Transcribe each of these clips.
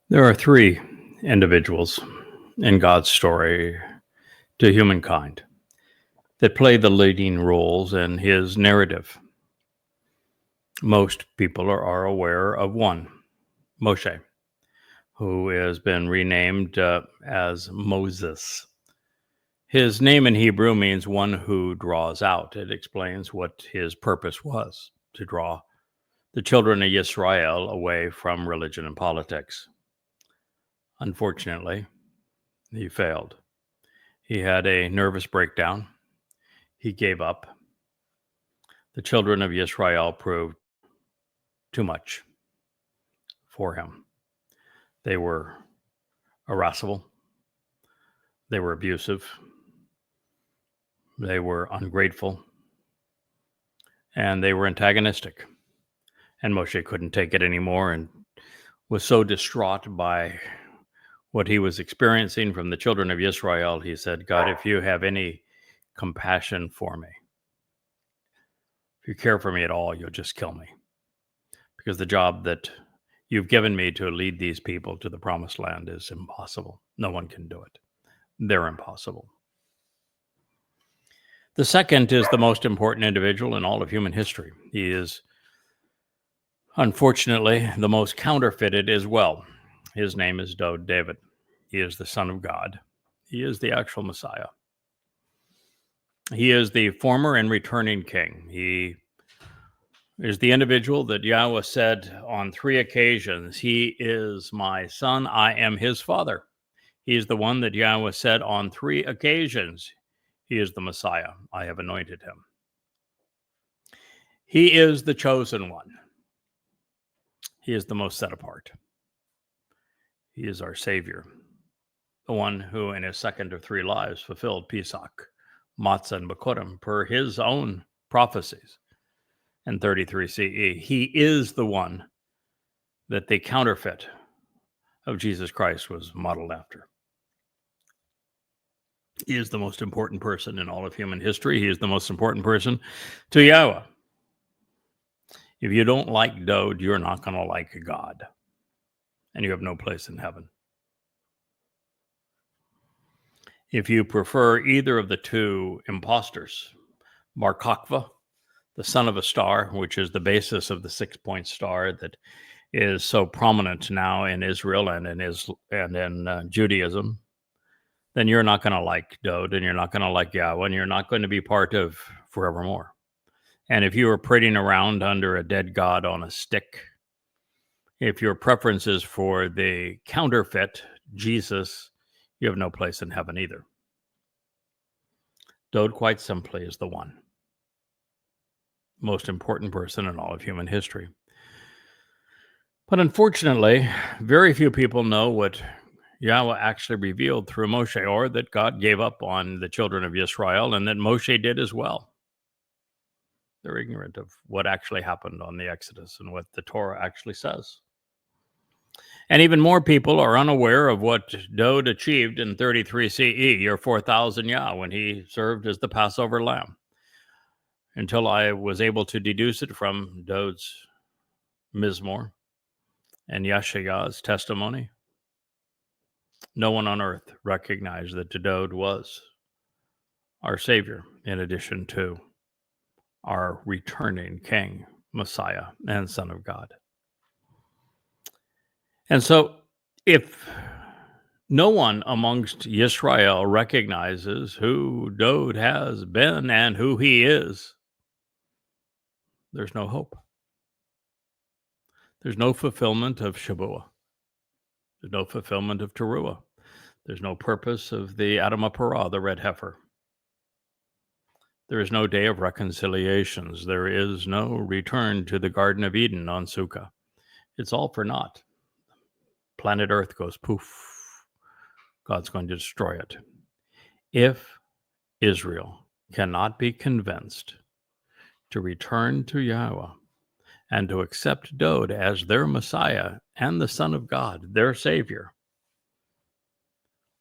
There are three individuals in God's story to humankind that play the leading roles in his narrative. Most people are aware of one, Moshe, who has been renamed as Moses. His name in Hebrew means one who draws out. It explains what his purpose was, to draw the children of Israel away from religion and politics. Unfortunately, he failed. He had a nervous breakdown. He gave up. The children of Israel proved too much for him. They were irascible. They were abusive. They were ungrateful. And they were antagonistic. And Moshe couldn't take it anymore and was so distraught by what he was experiencing from the children of Israel. He said, God, if you have any compassion for me, if you care for me at all, you'll just kill me. Because the job that you've given me to lead these people to the promised land is impossible. No one can do it. They're impossible. The second is the most important individual in all of human history. He is, unfortunately, the most counterfeited as well. His name is David. He is the Son of God. He is the actual Messiah. He is the former and returning king. He is the individual that Yahweh said on 3 occasions, he is my son, I am his father. He is the one that Yahweh said on 3 occasions, he is the Messiah, I have anointed him. He is the chosen one. He is the most set apart. He is our Savior, the one who in his second of 3 lives fulfilled Pesach, Matzah, and Bekurim per his own prophecies. In 33 CE, he is the one that the counterfeit of Jesus Christ was modeled after. He is the most important person in all of human history. He is the most important person to Yahweh. If you don't like Dode, you're not going to like God, and you have no place in heaven. If you prefer either of the two imposters, Bar Kokhba, the son of a star, which is the basis of the 6-point star that is so prominent now in Israel and in Judaism, then you're not going to like Dode, and you're not going to like Yahweh, and you're not going to be part of forevermore. And if you are parading around under a dead God on a stick, if your preference is for the counterfeit Jesus, you have no place in heaven either. Dode, quite simply, is the one most important person in all of human history. But unfortunately, very few people know what Yahweh actually revealed through Moshe, or that God gave up on the children of Israel, and that Moshe did as well. They're ignorant of what actually happened on the Exodus and what the Torah actually says. And even more people are unaware of what Dode achieved in 33 CE, year 4000 Yah, when he served as the Passover lamb, until I was able to deduce it from Dode's Mizmor and Yeshaya's testimony. No one on earth recognized that Dode was our Savior, in addition to our returning King, Messiah, and Son of God. And so, if no one amongst Yisrael recognizes who Dode has been and who he is, there's no hope. There's no fulfillment of Shabuah. There's no fulfillment of Teruah. There's no purpose of the Adamah Parah, the red heifer. There is no day of reconciliations. There is no return to the Garden of Eden on Sukkah. It's all for naught. Planet Earth goes poof. God's going to destroy it. If Israel cannot be convinced to return to Yahweh and to accept Dode as their Messiah and the Son of God, their Savior,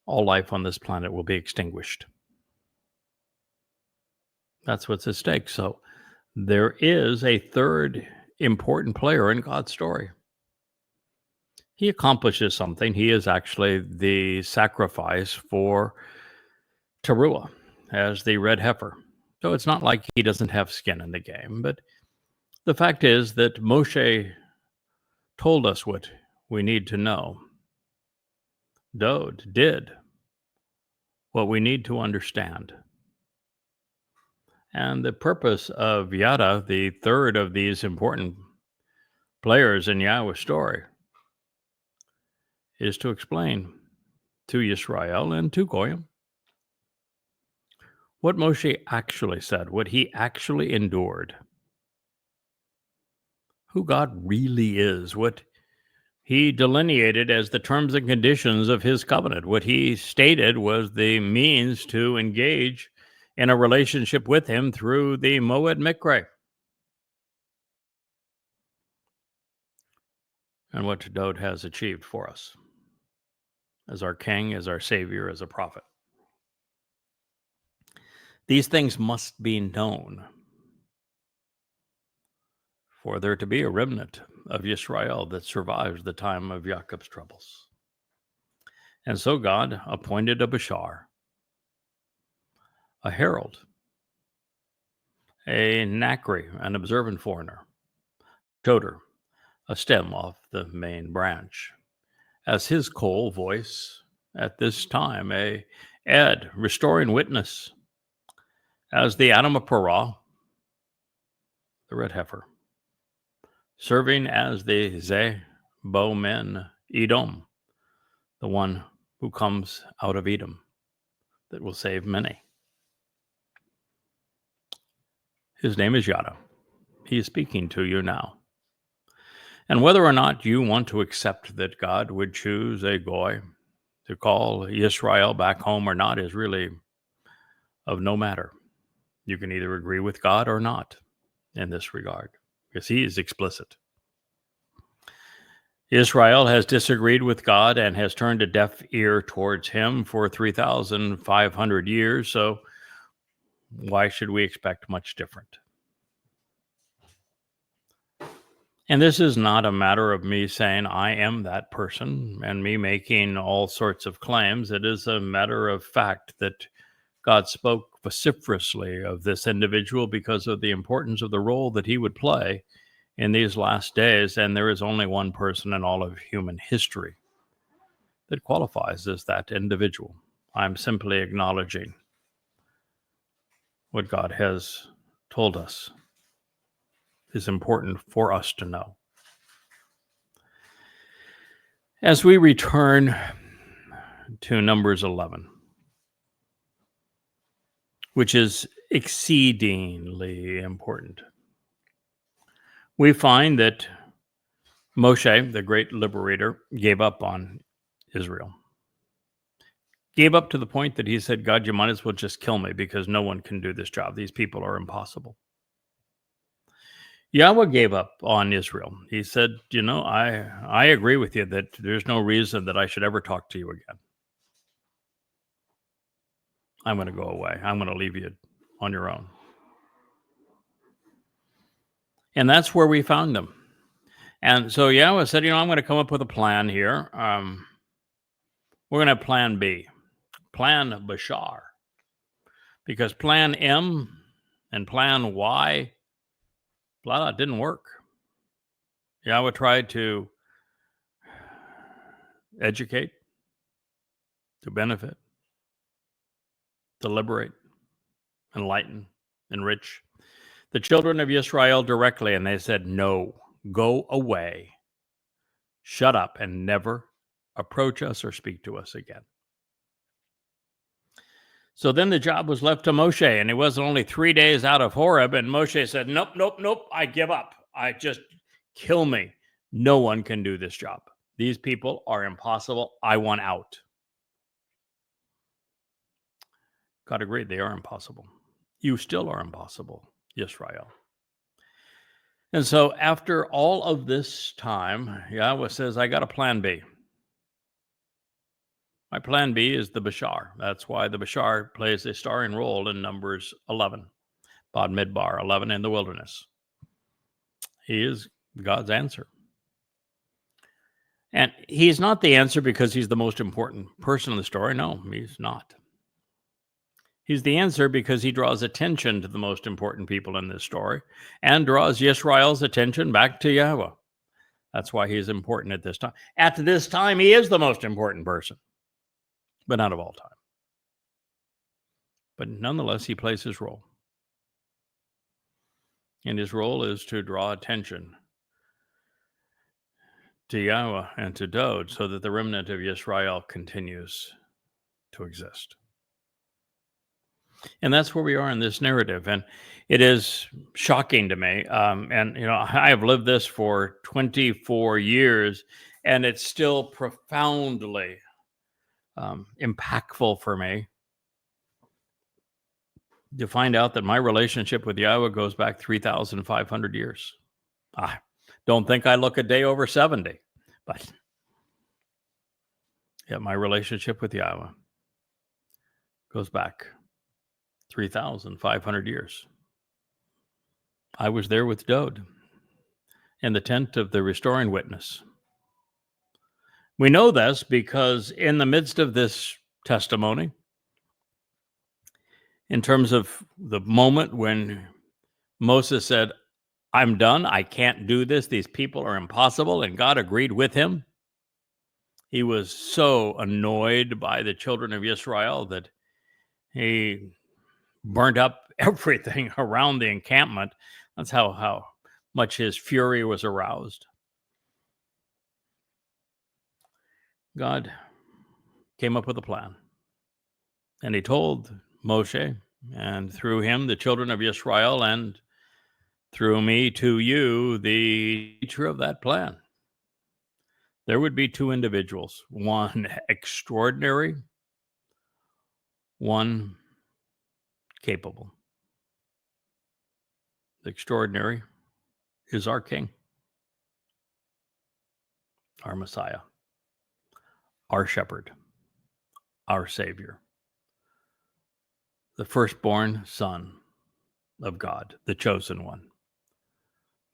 all life on this planet will be extinguished. That's what's at stake. So there is a third important player in God's story. he accomplishes something. He is actually the sacrifice for Towrah as the red heifer. So it's not like he doesn't have skin in the game. But the fact is that Moshe told us what we need to know. Dode did what we need to understand. And the purpose of Yada, the third of these important players in Yahweh's story, is to explain to Yisrael and to Goyim what Moshe actually said, what he actually endured, who God really is, what he delineated as the terms and conditions of his covenant. What he stated was the means to engage in a relationship with him through the Moed Mikre. And what Dode has achieved for us as our king, as our savior, as a prophet. These things must be known for there to be a remnant of Yisrael that survives the time of Jacob's troubles. And so God appointed a Bashar, a herald, a Nakri, an observant foreigner, Choter, a stem off the main branch, as his coal voice at this time, a Ed, restoring witness, as the Adam of Parah, the red heifer, serving as the Bo Men Edom, the one who comes out of Edom that will save many. His name is Yada. He is speaking to you now. And whether or not you want to accept that God would choose a Goy to call Israel back home or not is really of no matter. You can either agree with God or not in this regard, because he is explicit. Israel has disagreed with God and has turned a deaf ear towards him for 3,500 years, so why should we expect much different? And this is not a matter of me saying I am that person and me making all sorts of claims. It is a matter of fact that God spoke vociferously of this individual because of the importance of the role that he would play in these last days. And there is only one person in all of human history that qualifies as that individual. I'm simply acknowledging what God has told us is important for us to know. As we return to Numbers 11, which is exceedingly important, we find that Moshe, the great liberator, gave up on Israel. Gave up to the point that he said, God, you might as well just kill me because no one can do this job. These people are impossible. Yahweh gave up on Israel. He said, I agree with you that there's no reason that I should ever talk to you again. I'm going to go away. I'm going to leave you on your own. And that's where we found him. And so Yahweh said, I'm going to come up with a plan here. We're going to have plan B, plan Bashar. Because plan M and plan Y, blah, didn't work. Yahweh tried to educate, to benefit, to liberate, enlighten, enrich the children of Israel directly. And they said, no, go away, shut up, and never approach us or speak to us again. So then the job was left to Moshe, and it wasn't only 3 days out of Horeb, and Moshe said, nope, I give up. I just kill me. No one can do this job. These people are impossible. I want out. God agreed, they are impossible. You still are impossible, Israel. And so after all of this time, Yahweh says, I got a plan B. My plan B is the Bashar. That's why the Bashar plays a starring role in Numbers 11, Bad Midbar 11 in the wilderness. He is God's answer. And he's not the answer because he's the most important person in the story. No, he's not. He's the answer because he draws attention to the most important people in this story and draws Yisrael's attention back to Yahweh. That's why he's important at this time. At this time, he is the most important person, but not of all time. But nonetheless, he plays his role. And his role is to draw attention to Yahweh and to Dod so that the remnant of Yisrael continues to exist. And that's where we are in this narrative. And it is shocking to me. And, I have lived this for 24 years, and it's still profoundly impactful for me to find out that my relationship with Yahweh goes back 3,500 years. I don't think I look a day over 70, but yeah, my relationship with Yahweh goes back 3,500 years. I was there with Dod in the tent of the restoring witness. We know this because in the midst of this testimony, in terms of the moment when Moses said, I'm done, I can't do this, these people are impossible, and God agreed with him. He was so annoyed by the children of Israel that he burnt up everything around the encampment. That's how much his fury was aroused. God came up with a plan. And he told Moshe, and through him, the children of Israel, and through me to you, the teacher of that plan. There would be two individuals, one extraordinary, one capable. The extraordinary is our King, our Messiah, our Shepherd, our Savior, the firstborn Son of God, the chosen one,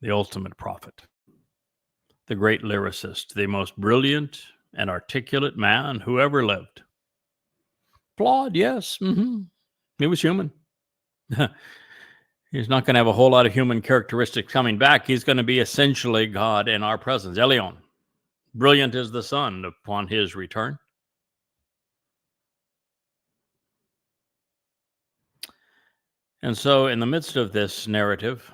the ultimate prophet, the great lyricist, the most brilliant and articulate man who ever lived. Flawed, yes. He was human. He's not going to have a whole lot of human characteristics coming back. He's going to be essentially God in our presence. Elion, brilliant as the sun upon his return. And so in the midst of this narrative,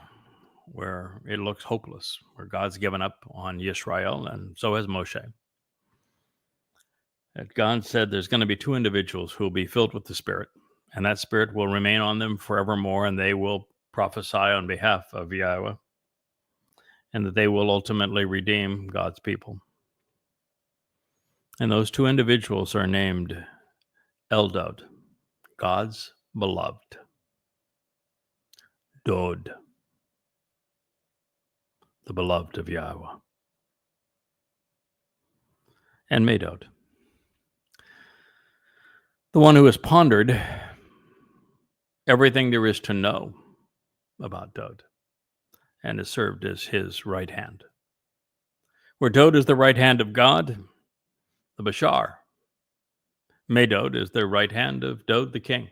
where it looks hopeless, where God's given up on Yisrael, and so has Moshe, that God said there's going to be two individuals who will be filled with the Spirit, and that Spirit will remain on them forevermore, and they will prophesy on behalf of Yahweh, and that they will ultimately redeem God's people. And those two individuals are named Eldad, God's beloved, Dod, the beloved of Yahweh, and Medod, the one who has pondered everything there is to know about Dod and has served as his right hand. Where Dod is the right hand of God, the Bashar, Medod is the right hand of Dod the king.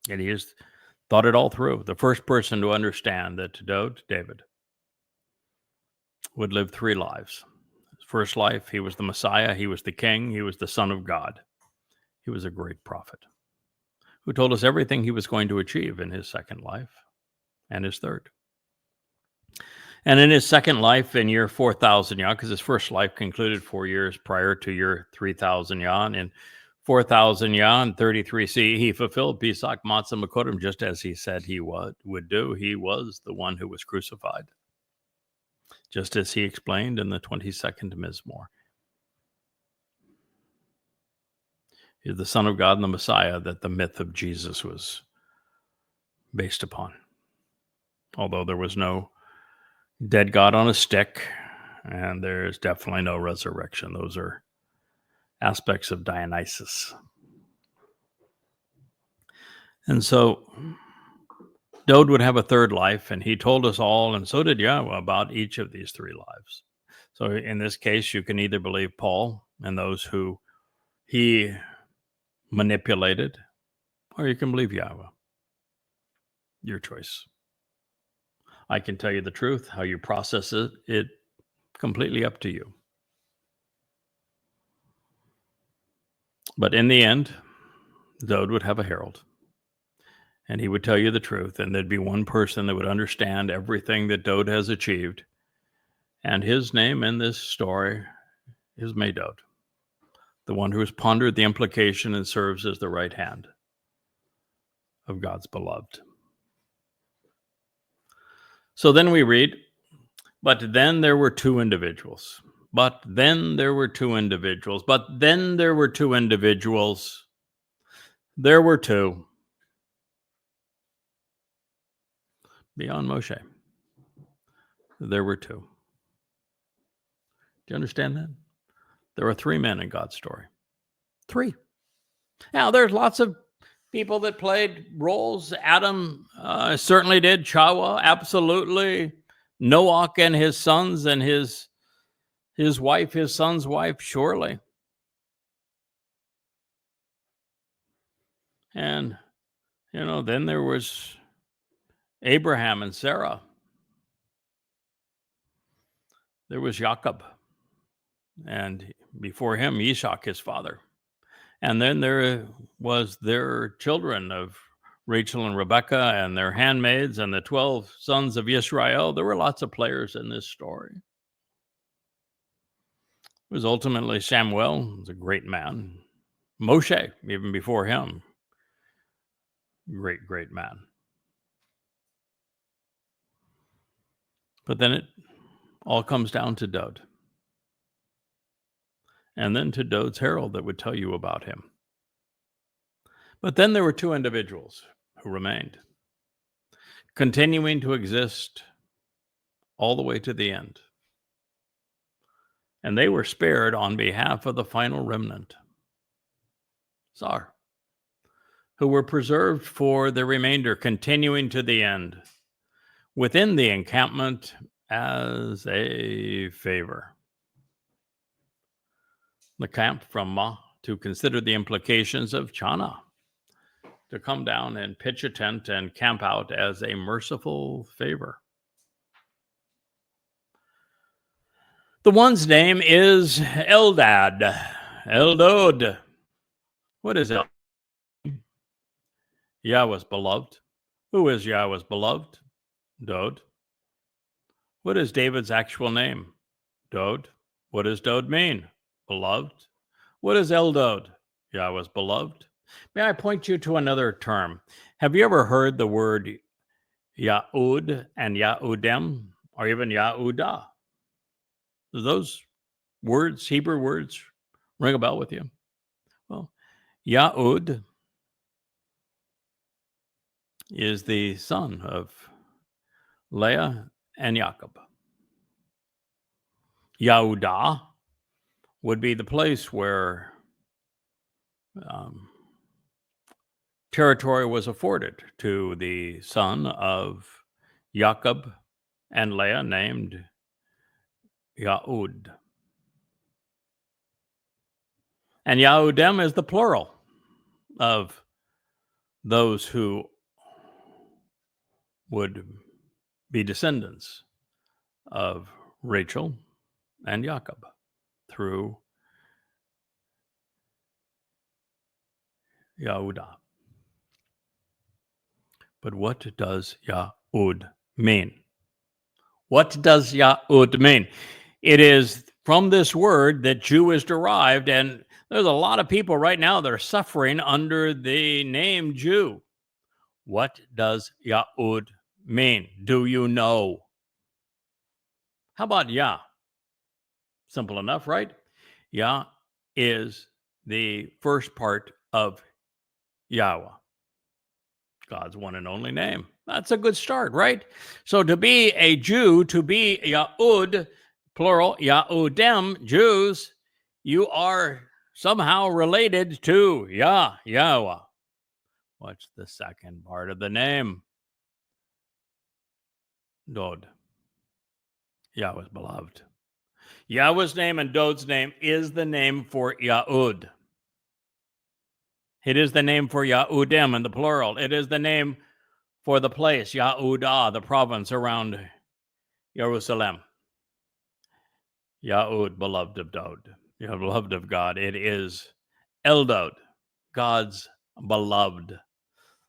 And he has thought it all through. The first person to understand that Dod, David, would live three lives. His first life, he was the Messiah, he was the king, he was the Son of God. He was a great prophet who told us everything he was going to achieve in his second life and his third. And in his second life, in year 4,000 Yah, because his first life concluded 4 years prior to year 3,000 Yah, and in 4,000 Yah and 33 C, he fulfilled Pesach Matzah Makodim just as he said he would do. He was the one who was crucified, just as he explained in the 22nd Mizmor. He's the Son of God and the Messiah that the myth of Jesus was based upon. Although there was no dead God on a stick, and there's definitely no resurrection. Those are aspects of Dionysus. And so Dod would have a third life, and he told us all, and so did Yahweh, about each of these three lives. So in this case, you can either believe Paul and those who he manipulated, or you can believe Yahweh. Your choice. I can tell you the truth. How you process it completely up to you. But in the end, Dode would have a herald, and he would tell you the truth, and there'd be one person that would understand everything that Dode has achieved, and his name in this story is Medod, the one who has pondered the implication and serves as the right hand of God's beloved. So then we read, but then there were two individuals. But then there were two individuals. But then there were two individuals. There were two. Beyond Moshe, there were two. Do you understand that? There are three men in God's story. Three. Now, there's lots of people that played roles. Adam certainly did. Chakmah, absolutely. Noach and his sons and his wife, his son's wife, surely. And, then there was Abraham and Sarah. There was Jacob. And before him, Ishak, his father. And then there was their children of Rachel and Rebekah and their handmaids and the 12 sons of Israel. There were lots of players in this story. It was ultimately Samuel, who was a great man. Moshe, even before him, great, great man. But then it all comes down to Dode. And then to Dode's herald that would tell you about him. But then there were two individuals who remained, continuing to exist all the way to the end. And they were spared on behalf of the final remnant, Zar, who were preserved for the remainder, continuing to the end, within the encampment as a favor. The camp from Ma to consider the implications of Chana, to come down and pitch a tent and camp out as a merciful favor. The one's name is Eldad. Eldod. What is Eldad? Yahweh's beloved. Who is Yahweh's beloved? Dode. What is David's actual name? Dode. What does Dode mean? Beloved. What is Eldod? Yahweh's beloved. May I point you to another term? Have you ever heard the word Yahud and Yahudem, or even Yahudah? Do those words, Hebrew words, ring a bell with you? Well, Yahud is the son of Leah and Jacob. Yahudah would be the place where territory was afforded to the son of Jacob and Leah, named Yahud. And Yahudem is the plural of those who would be descendants of Rachel and Jacob through Yahudah. But what does Yahud mean? What does Yahud mean? It is from this word that Jew is derived, and there's a lot of people right now that are suffering under the name Jew. What does Yahud mean? Do you know? How about Yah? Simple enough, right? Yah is the first part of Yahweh, God's one and only name. That's a good start, right? So to be a Jew, to be Yahud, plural, Yahudem, Jews, you are somehow related to Yahowah. What's the second part of the name? Dod. Yahweh's beloved. Yahweh's name and Dod's name is the name for Yahud. It is the name for Yahudim in the plural. It is the name for the place, Yahudah, the province around Jerusalem. Yahud, beloved of Dod, beloved of God. It is Eldod, God's beloved.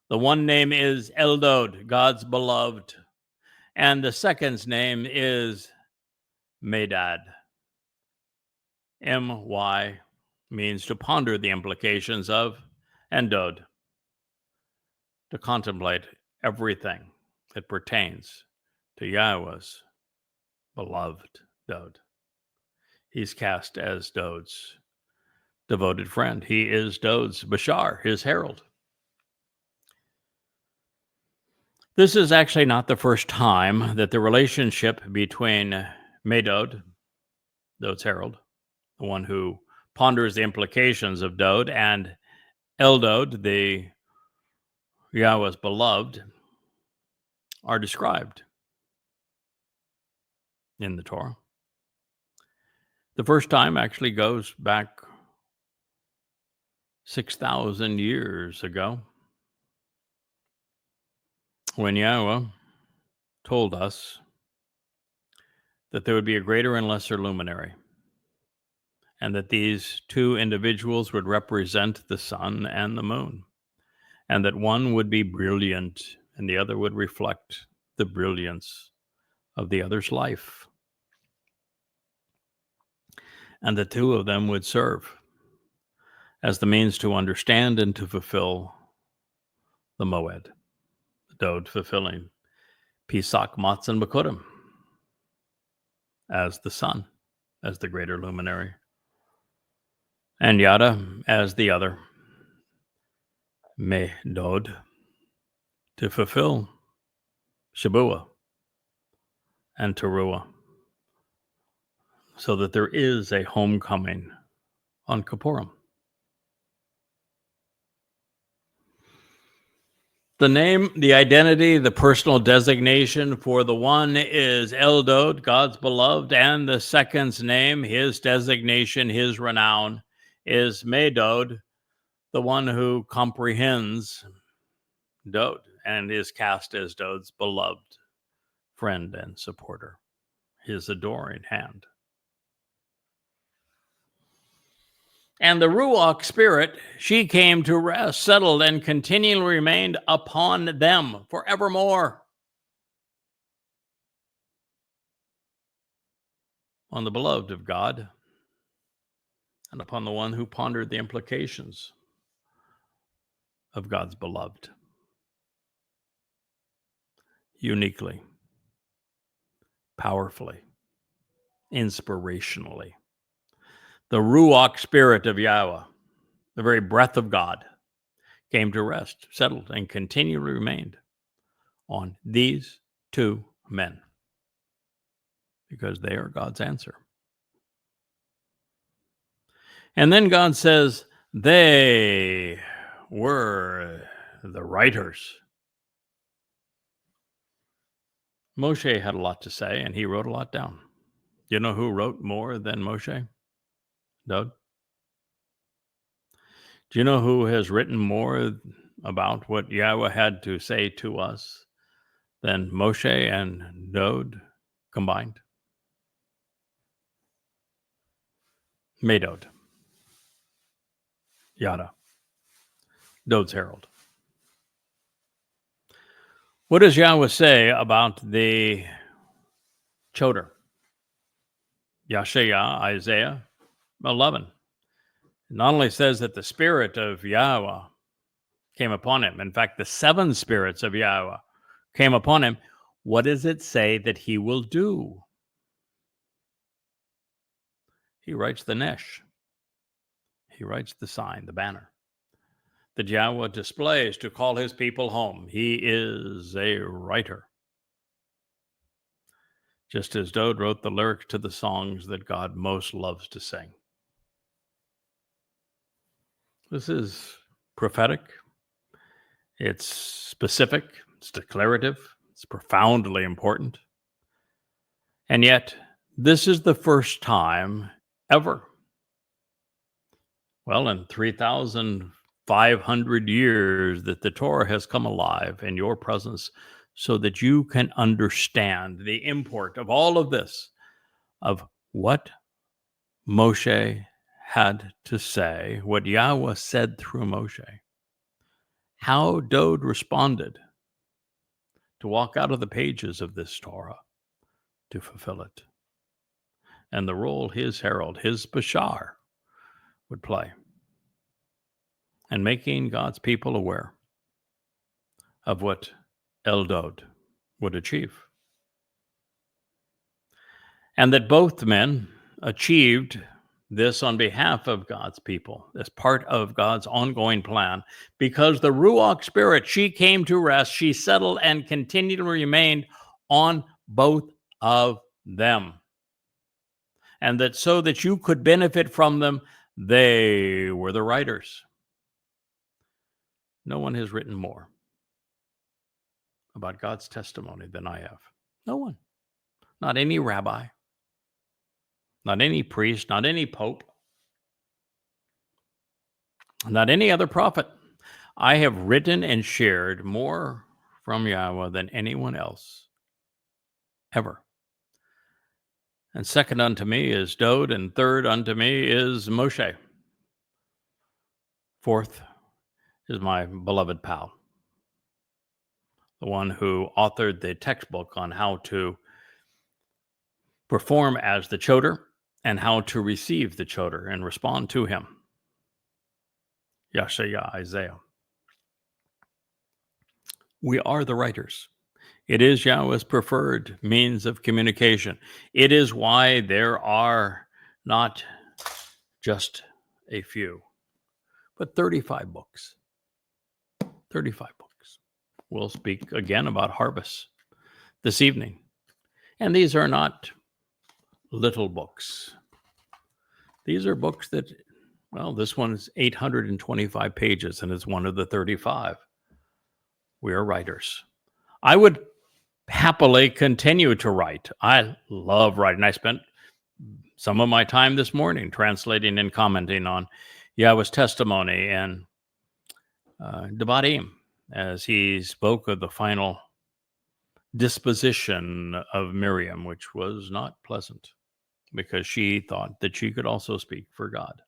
The one name is Eldod, God's beloved. And the second's name is Medad. M-Y means to ponder the implications of, and Dod, to contemplate everything that pertains to Yahweh's beloved Dod. He's cast as Dod's devoted friend. He is Dod's Bashar, his herald. This is actually not the first time that the relationship between Medod, Dod's herald, the one who ponders the implications of Dod, and Eldod, the Yahweh's beloved, are described in the Torah. The first time actually goes back 6,000 years ago, when Yahweh told us that there would be a greater and lesser luminary, and that these two individuals would represent the sun and the moon, and that one would be brilliant and the other would reflect the brilliance of the other's life. And the two of them would serve as the means to understand and to fulfill the Moed, Dod fulfilling Pesach, Matz, and Bakurim as the sun, as the greater luminary, and Yada as the other, Medod, to fulfill Shabuah and Towrah, so that there is a homecoming on Kippurim. The name, the identity, the personal designation for the one is Eldod, God's beloved, and the second's name, his designation, his renown, is Medod, the one who comprehends Dod and is cast as Dod's beloved friend and supporter, his adoring hand. And the Ruach spirit, she came to rest, settled, and continually remained upon them forevermore. On the beloved of God, and upon the one who pondered the implications of God's beloved. Uniquely, powerfully, inspirationally. The Ruach spirit of Yahweh, the very breath of God, came to rest, settled, and continually remained on these two men, because they are God's answer. And then God says, they were the writers. Moshe had a lot to say, and he wrote a lot down. Do you know who wrote more than Moshe? Dod? Do you know who has written more about what Yahweh had to say to us than Moshe and Dod combined? Medod. Yada. Dod's herald. What does Yahweh say about the Choter? Yashaya, Isaiah 11. It not only says that the spirit of Yahweh came upon him. In fact, the 7 spirits of Yahweh came upon him. What does it say that he will do? He writes the Nesh. He writes the sign, the banner, that Yahweh displays to call his people home. He is a writer. Just as Dod wrote the lyrics to the songs that God most loves to sing. This is prophetic. It's specific. It's declarative. It's profoundly important. And yet, This is the first time ever, well, in 3,500 years, that the Torah has come alive in your presence so that you can understand the import of all of this, of what Moshe had to say, what Yahweh said through Moshe, how Dode responded to walk out of the pages of this Torah to fulfill it, and the role his herald, his Bashar, would play in making God's people aware of what Eldod would achieve. And that both men achieved this on behalf of God's people, as part of God's ongoing plan, because the Ruach Spirit, she came to rest, she settled and continually remained on both of them. And that so that you could benefit from them, they were the writers. No one has written more about God's testimony than I have. No one. Not any rabbi, not any priest, not any pope, not any other prophet. I have written and shared more from Yahweh than anyone else ever. And second unto me is Dode, and third unto me is Moshe. Fourth is my beloved pal, the one who authored the textbook on how to perform as the Choter and how to receive the Choter and respond to him. Yashaya Isaiah. We are the writers. It is Yahweh's preferred means of communication. It is why there are not just a few, but 35 books. 35 books. We'll speak again about harvests this evening. And these are not little books. These are books that, well, this one is 825 pages and is one of the 35. We are writers. I would happily continue to write. I love writing. I spent some of my time this morning translating and commenting on Yahweh's testimony and Devarim, as he spoke of the final disposition of Miriam, which was not pleasant, because she thought that she could also speak for God.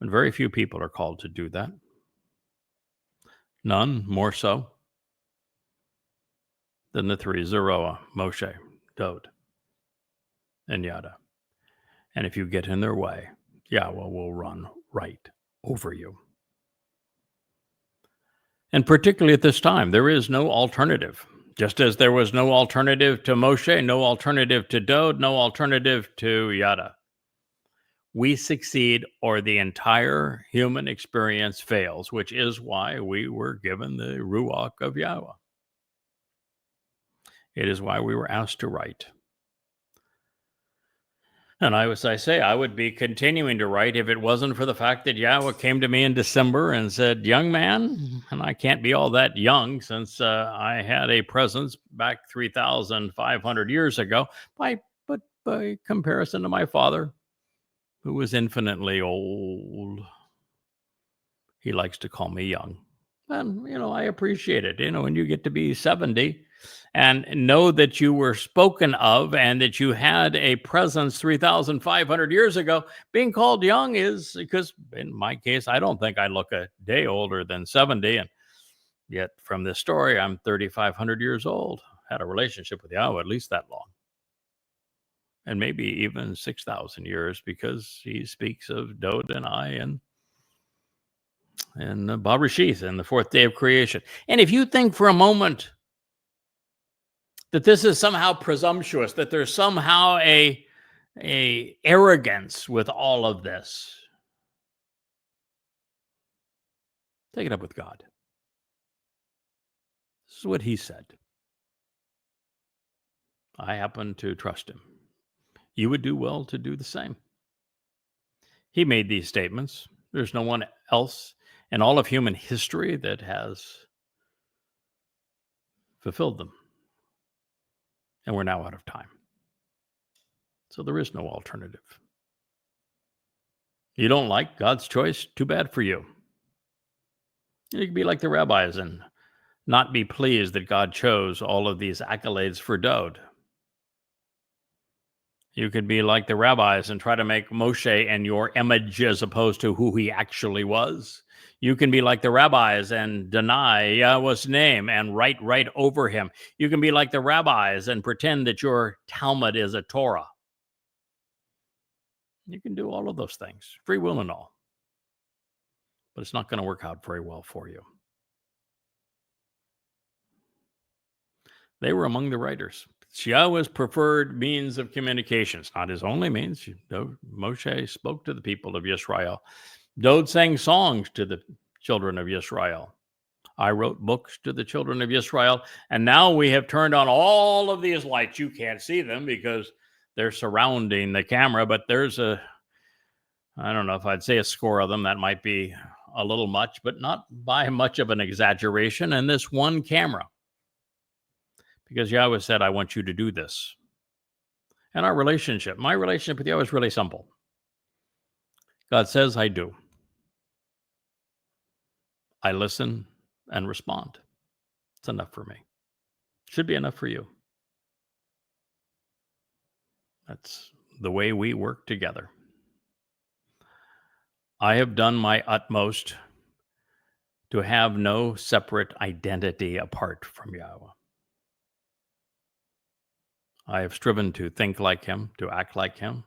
And very few people are called to do that. None more so than the three: Zeroah, Moshe, Dode, and Yada. And if you get in their way, Yahweh will run right over you. And particularly at this time, there is no alternative. Just as there was no alternative to Moshe, no alternative to Dode, no alternative to Yada. We succeed or the entire human experience fails, which is why we were given the Ruach of Yahweh. It is why we were asked to write. And I would be continuing to write if it wasn't for the fact that Yahweh came to me in December and said, "Young man," and I can't be all that young since I had a presence back 3,500 years ago, but by comparison to my father, who was infinitely old, he likes to call me young. And, I appreciate it. When you get to be 70 and know that you were spoken of and that you had a presence 3,500 years ago, being called young is, because in my case, I don't think I look a day older than 70. And yet from this story, I'm 3,500 years old, had a relationship with Yahweh at least that long. And maybe even 6,000 years, because he speaks of Dode and I and Bereshith and the fourth day of creation. And if you think for a moment that this is somehow presumptuous, that there's somehow a arrogance with all of this, take it up with God. This is what he said. I happen to trust him. You would do well to do the same. He made these statements. There's no one else in all of human history that has fulfilled them. And we're now out of time. So there is no alternative. You don't like God's choice? Too bad for you. You can be like the rabbis and not be pleased that God chose all of these accolades for Dowd. You could be like the rabbis and try to make Moshe in your image as opposed to who he actually was. You can be like the rabbis and deny Yahweh's name and write right over him. You can be like the rabbis and pretend that your Talmud is a Torah. You can do all of those things, free will and all. But it's not going to work out very well for you. They were among the writers. It's Yahweh's preferred means of communication. It's not his only means. Moshe spoke to the people of Israel. Dowd sang songs to the children of Israel. I wrote books to the children of Israel. And now we have turned on all of these lights. You can't see them because they're surrounding the camera, but there's I don't know if I'd say a score of them. That might be a little much, but not by much of an exaggeration. And this one camera. Because Yahweh said, I want you to do this. And my relationship with Yahweh is really simple. God says, I do. I listen and respond. It's enough for me. Should be enough for you. That's the way we work together. I have done my utmost to have no separate identity apart from Yahweh. I have striven to think like him, to act like him,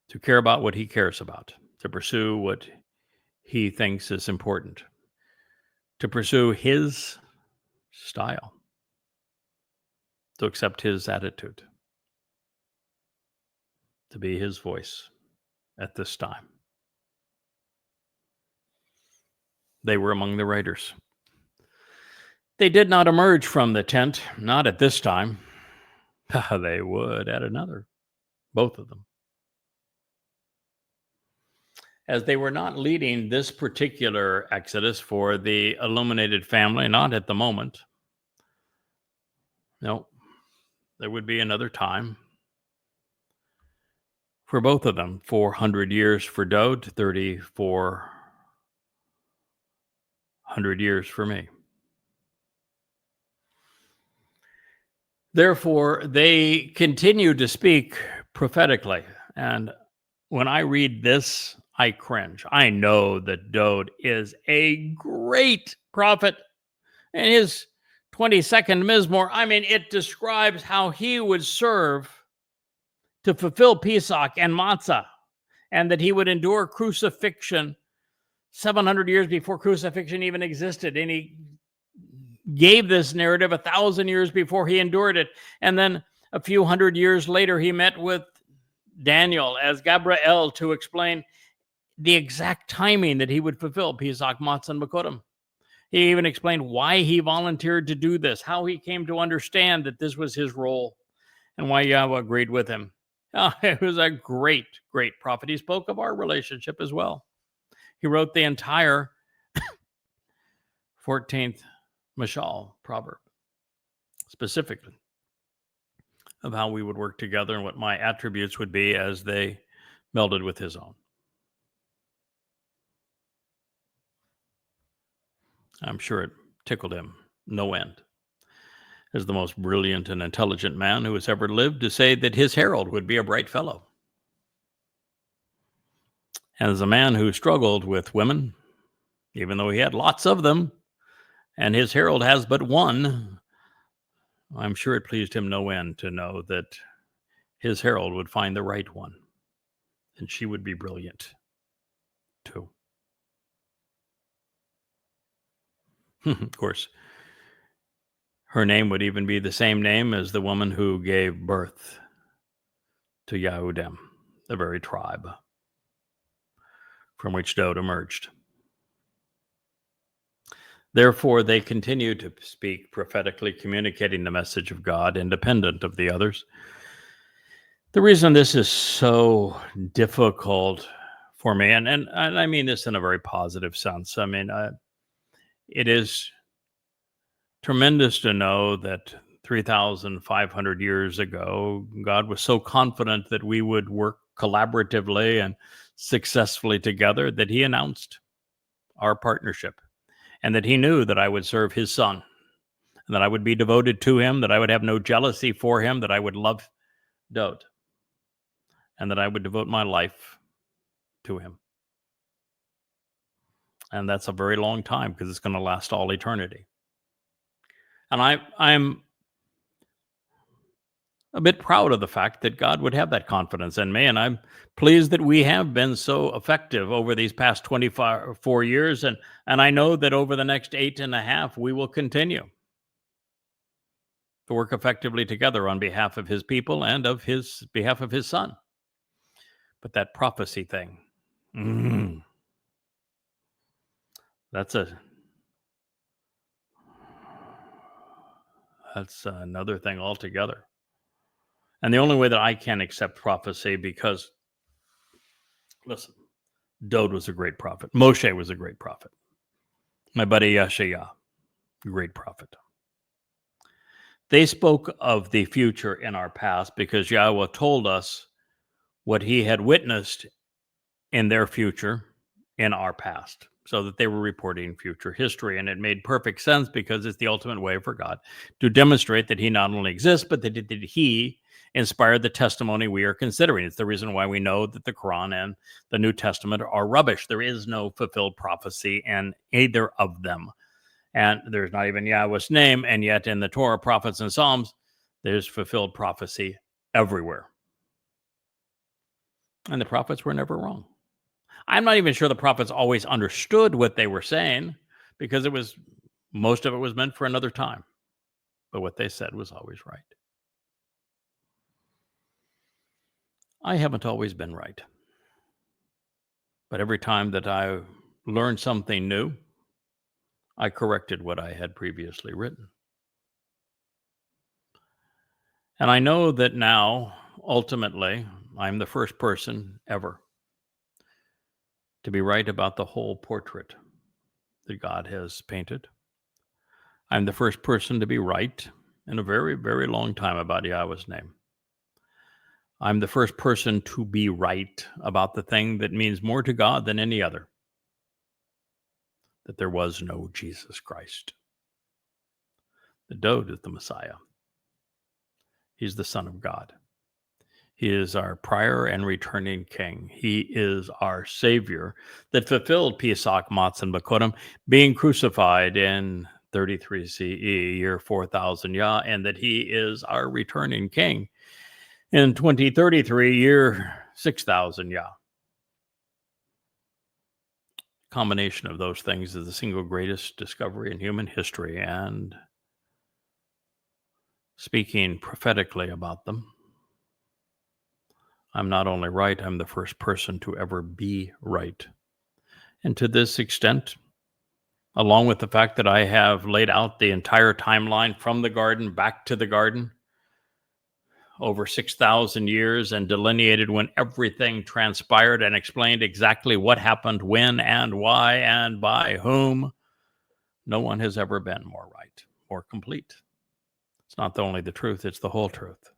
to care about what he cares about, to pursue what he thinks is important, to pursue his style, to accept his attitude, to be his voice at this time. They were among the writers. They did not emerge from the tent, not at this time. They would at another, both of them. As they were not leading this particular exodus for the illuminated family, not at the moment. No, there would be another time for both of them. 400 years for Dowd, 3,400 years for me. Therefore, they continue to speak prophetically. And when I read this, I cringe. I know that Dowd is a great prophet. And his 22nd Mizmor, it describes how he would serve to fulfill Pesach and Matzah, and that he would endure crucifixion 700 years before crucifixion even existed. And he gave this narrative 1,000 years before he endured it. And then a few hundred years later, he met with Daniel as Gabriel to explain the exact timing that he would fulfill Pesach, Matzah, and Bokodim. He even explained why he volunteered to do this, how he came to understand that this was his role, and why Yahweh agreed with him. It was a great, great prophet. He spoke of our relationship as well. He wrote the entire 14th Mashal proverb, specifically of how we would work together and what my attributes would be as they melded with his own. I'm sure it tickled him no end, as the most brilliant and intelligent man who has ever lived, to say that his herald would be a bright fellow. And as a man who struggled with women, even though he had lots of them, and his herald has but one, I'm sure it pleased him no end to know that his herald would find the right one, and she would be brilliant too. Of course, her name would even be the same name as the woman who gave birth to Yehudim, the very tribe from which Dowd emerged. Therefore, they continue to speak prophetically, communicating the message of God, independent of the others. The reason this is so difficult for me, and I mean this in a very positive sense, it is tremendous to know that 3,500 years ago, God was so confident that we would work collaboratively and successfully together that he announced our partnership, and that he knew that I would serve his son, and that I would be devoted to him, that I would have no jealousy for him, that I would love Dode, and that I would devote my life to him. And that's a very long time, because it's going to last all eternity. And I'm a bit proud of the fact that God would have that confidence in me, and I'm pleased that we have been so effective over these past 24 years, and I know that over the next 8.5, we will continue to work effectively together on behalf of his people and of his behalf of his son. But that prophecy thing, that's another thing altogether. And the only way that I can accept prophecy, because, listen, Dode was a great prophet. Moshe was a great prophet. My buddy Yeshaya, great prophet. They spoke of the future in our past because Yahweh told us what he had witnessed in their future in our past, so that they were reporting future history. And it made perfect sense, because it's the ultimate way for God to demonstrate that he not only exists, but that he inspired the testimony we are considering. It's the reason why we know that the Quran and the New Testament are rubbish. There is no fulfilled prophecy in either of them. And there's not even Yahweh's name. And yet in the Torah, prophets, and Psalms, there's fulfilled prophecy everywhere. And the prophets were never wrong. I'm not even sure the prophets always understood what they were saying, because most of it was meant for another time. But what they said was always right. I haven't always been right. But every time that I learned something new, I corrected what I had previously written. And I know that now, ultimately, I'm the first person ever to be right about the whole portrait that God has painted. I'm the first person to be right in a very, very long time about Yahweh's name. I'm the first person to be right about the thing that means more to God than any other, that there was no Jesus Christ. The Dode is the Messiah. He's the Son of God. He is our prior and returning King. He is our Savior that fulfilled Pesach, Matzah, and Bakodim, being crucified in 33 CE, year 4000 Yah, and that he is our returning King in 2033, year 6000 Yah. Combination of those things is the single greatest discovery in human history, and speaking prophetically about them, I'm not only right, I'm the first person to ever be right. And to this extent, along with the fact that I have laid out the entire timeline from the garden back to the garden over 6,000 years, and delineated when everything transpired, and explained exactly what happened, when, and why, and by whom, no one has ever been more right, more complete. It's not only the truth, it's the whole truth.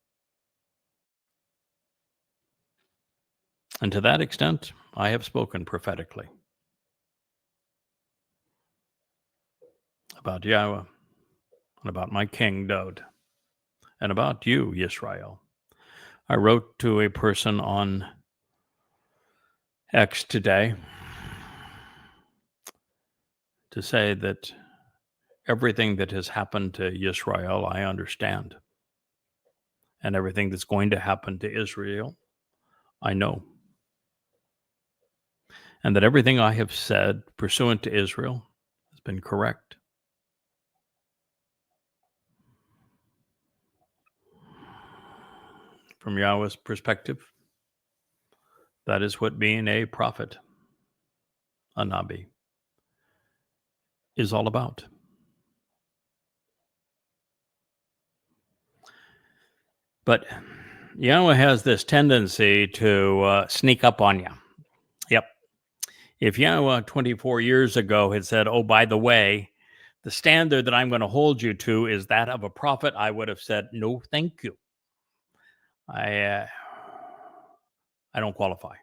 And to that extent, I have spoken prophetically about Yahweh, and about my king, Dode, and about you, Yisrael. I wrote to a person on X today to say that everything that has happened to Yisrael, I understand. And everything that's going to happen to Israel, I know. And that everything I have said pursuant to Israel has been correct. From Yahweh's perspective, that is what being a prophet, a Nabi, is all about. But Yahweh has this tendency to sneak up on you. Yep. If Yahweh 24 years ago had said, oh, by the way, the standard that I'm going to hold you to is that of a prophet, I would have said, no, thank you. I don't qualify.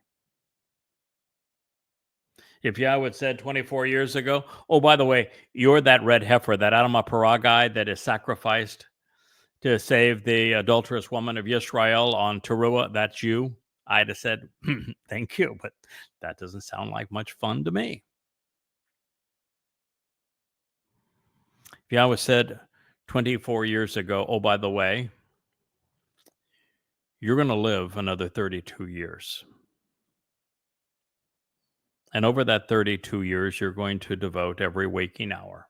If Yahweh had said 24 years ago, oh, by the way, you're that red heifer, that Adamah Parah guy that is sacrificed to save the adulterous woman of Israel on Towrah, that's you, I'd have said, thank you, but that doesn't sound like much fun to me. If Yahweh said 24 years ago, oh, by the way, you're going to live another 32 years. And over that 32 years, you're going to devote every waking hour,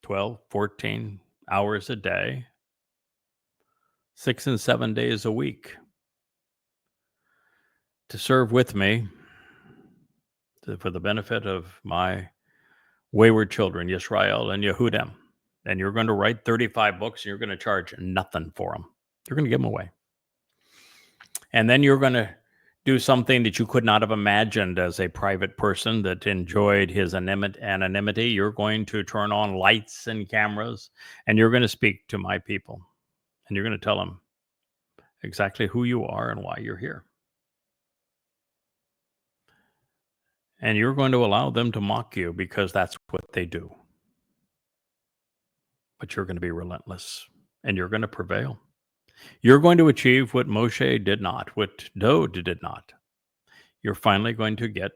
12, 14 hours a day, 6 and 7 days a week, to serve with me for the benefit of my wayward children, Yisrael and Yehudim. And you're going to write 35 books, and you're going to charge nothing for them. You're going to give them away. And then you're going to do something that you could not have imagined as a private person that enjoyed his anonymity. You're going to turn on lights and cameras, and you're going to speak to my people. And you're going to tell them exactly who you are and why you're here. And you're going to allow them to mock you because that's what they do. But you're going to be relentless, and you're going to prevail. You're going to achieve what Moshe did not, what Dod did not. You're finally going to get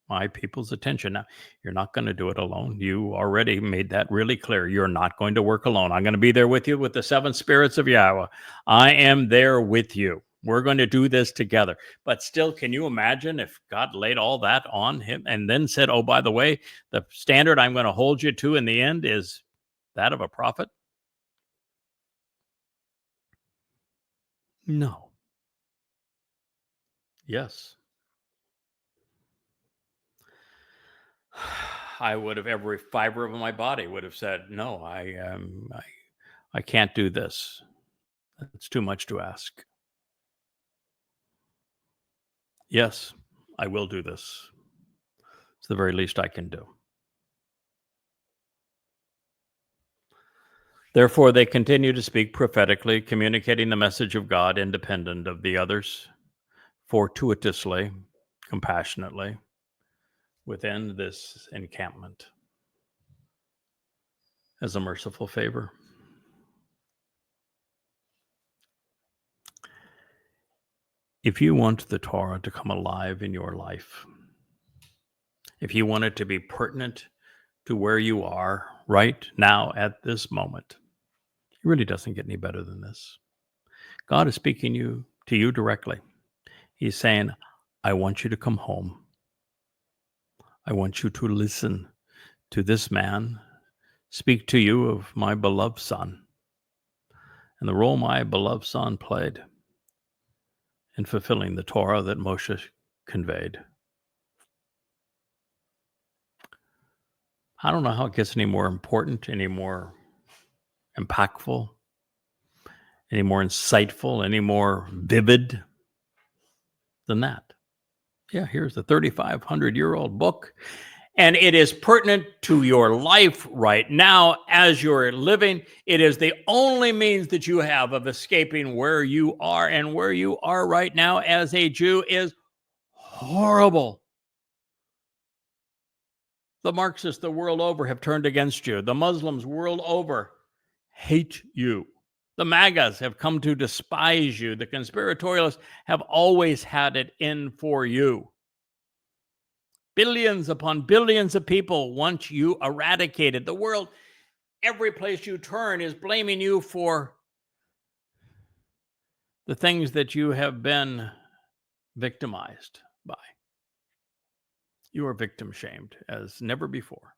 my people's attention. Now, you're not going to do it alone. You already made that really clear. You're not going to work alone. I'm going to be there with you with the 7 spirits of Yahweh. I am there with you. We're going to do this together. But still, can you imagine if God laid all that on him and then said, oh, by the way, the standard I'm going to hold you to in the end is that of a prophet? No. Yes. I would have, every fiber of my body would have said, no, I can't do this. It's too much to ask. Yes, I will do this. It's the very least I can do. Therefore, they continue to speak prophetically, communicating the message of God independent of the others, fortuitously, compassionately, within this encampment as a merciful favor. If you want the Torah to come alive in your life, if you want it to be pertinent to where you are right now at this moment, it really doesn't get any better than this. God is speaking to you directly. He's saying, I want you to come home. I want you to listen to this man speak to you of my beloved son and the role my beloved son played in fulfilling the Torah that Moshe conveyed. I don't know how it gets any more important, any more impactful, any more insightful, any more vivid than that. Yeah, here's the 3,500-year-old book, and it is pertinent to your life right now as you're living. It is the only means that you have of escaping where you are, and where you are right now as a Jew is horrible. The Marxists the world over have turned against you. The Muslims world over hate you. The MAGAs have come to despise you. The conspiratorialists have always had it in for you. Billions upon billions of people want you eradicated. The world, every place you turn, is blaming you for the things that you have been victimized by. You are victim shamed as never before.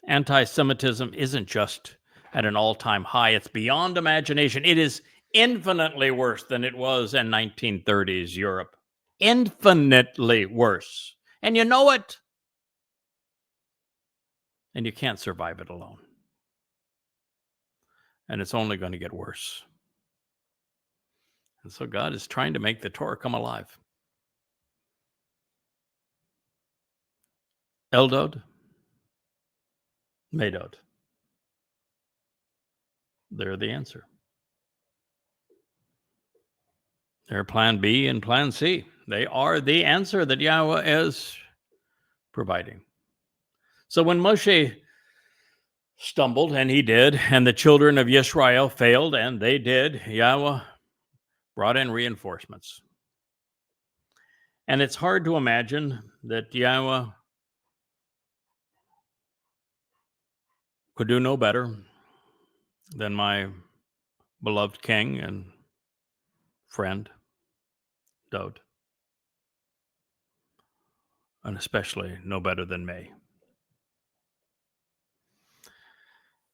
Anti-Semitism isn't just at an all-time high. It's beyond imagination. It is infinitely worse than it was in 1930s Europe. Infinitely worse. And you know it. And you can't survive it alone. And it's only going to get worse. And so God is trying to make the Torah come alive. Eldad, Medod. They're the answer. They're plan B and plan C. They are the answer that Yahweh is providing. So when Moshe stumbled, and he did, and the children of Israel failed, and they did, Yahweh brought in reinforcements. And it's hard to imagine that Yahweh could do no better than my beloved king and friend, Dowd. And especially no better than me.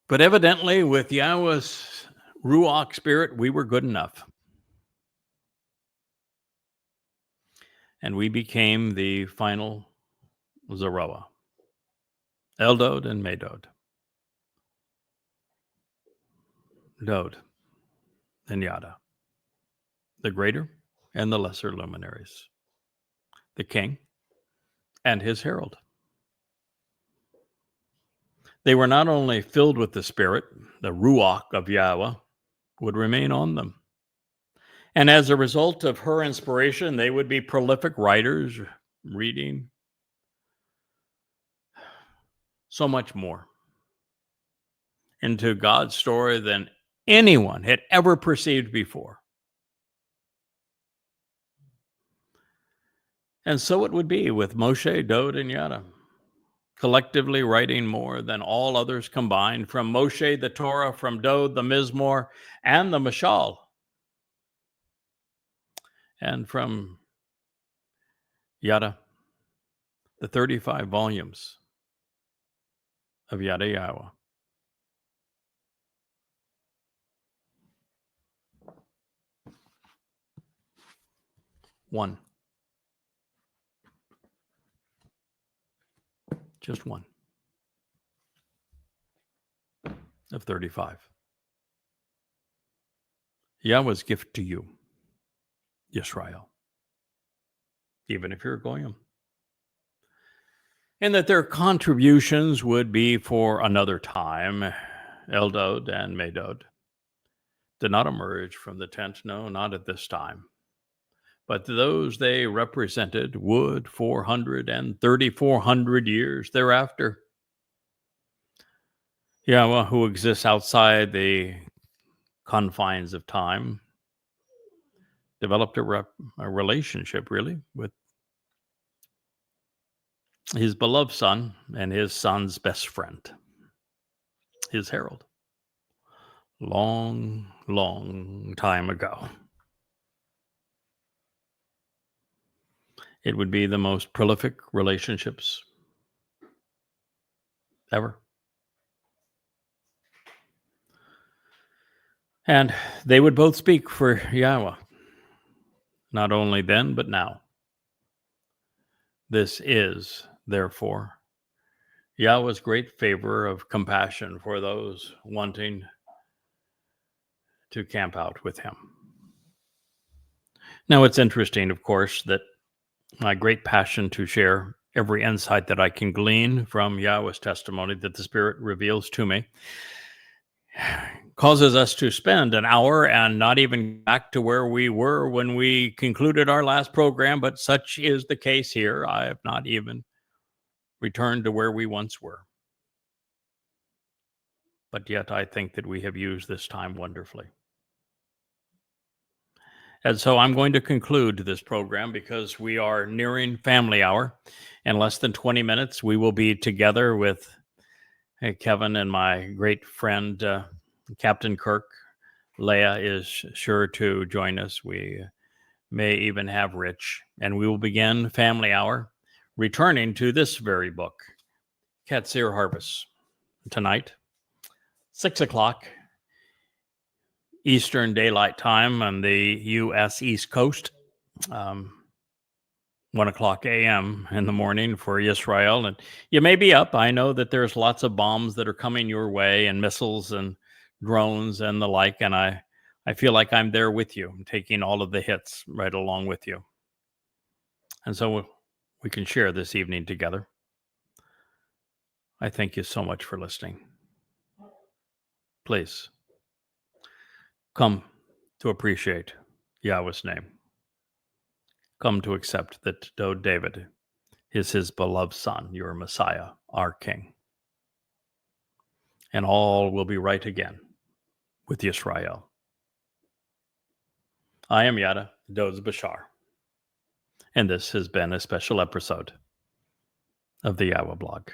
But evidently, with Yahweh's Ruach spirit, we were good enough. And we became the final Zeroah, Eldod and Medod. Dowd and Yada, the greater and the lesser luminaries, the king and his herald. They were not only filled with the Spirit, the Ruach of Yahweh would remain on them. And as a result of her inspiration, they would be prolific writers, reading so much more into God's story than anyone had ever perceived before. And so it would be with Moshe, Dowd, and Yada, collectively writing more than all others combined, from Moshe, the Torah, from Dowd, the Mizmor, and the Mashal, and from Yada, the 35 volumes of Yada Yahowah. One. Just one. Of 35. Yahweh's gift to you, Israel, even if you're a Goyim. And that their contributions would be for another time. Eldod and Medod did not emerge from the tent, no, not at this time. But those they represented would 400 and 3,400 years thereafter. Yahweh, who exists outside the confines of time, developed a relationship, really, with his beloved son and his son's best friend, his herald. Long, long time ago. It would be the most prolific relationships ever. And they would both speak for Yahweh, not only then, but now. This is, therefore, Yahweh's great favor of compassion for those wanting to camp out with him. Now, it's interesting, of course, that my great passion to share every insight that I can glean from Yahweh's testimony that the Spirit reveals to me causes us to spend an hour and not even back to where we were when we concluded our last program, but such is the case here. I have not even returned to where we once were. But yet I think that we have used this time wonderfully. And so I'm going to conclude this program because we are nearing family hour. In less than 20 minutes, we will be together with Kevin and my great friend, Captain Kirk. Leah is sure to join us. We may even have Rich. And we will begin family hour, returning to this very book, Katsir Harvest, tonight, 6 o'clock. Eastern Daylight Time on the U.S. East Coast, 1 o'clock a.m. in the morning for Israel. And you may be up. I know that there's lots of bombs that are coming your way and missiles and drones and the like. And I feel like I'm there with you, taking all of the hits right along with you. And so we can share this evening together. I thank you so much for listening. Please come to appreciate Yahweh's name. Come to accept that though David is his beloved son, your Messiah, our King. And all will be right again with Yisrael. I am Yada Bashar, and this has been a special episode of the YAHOWAH blog.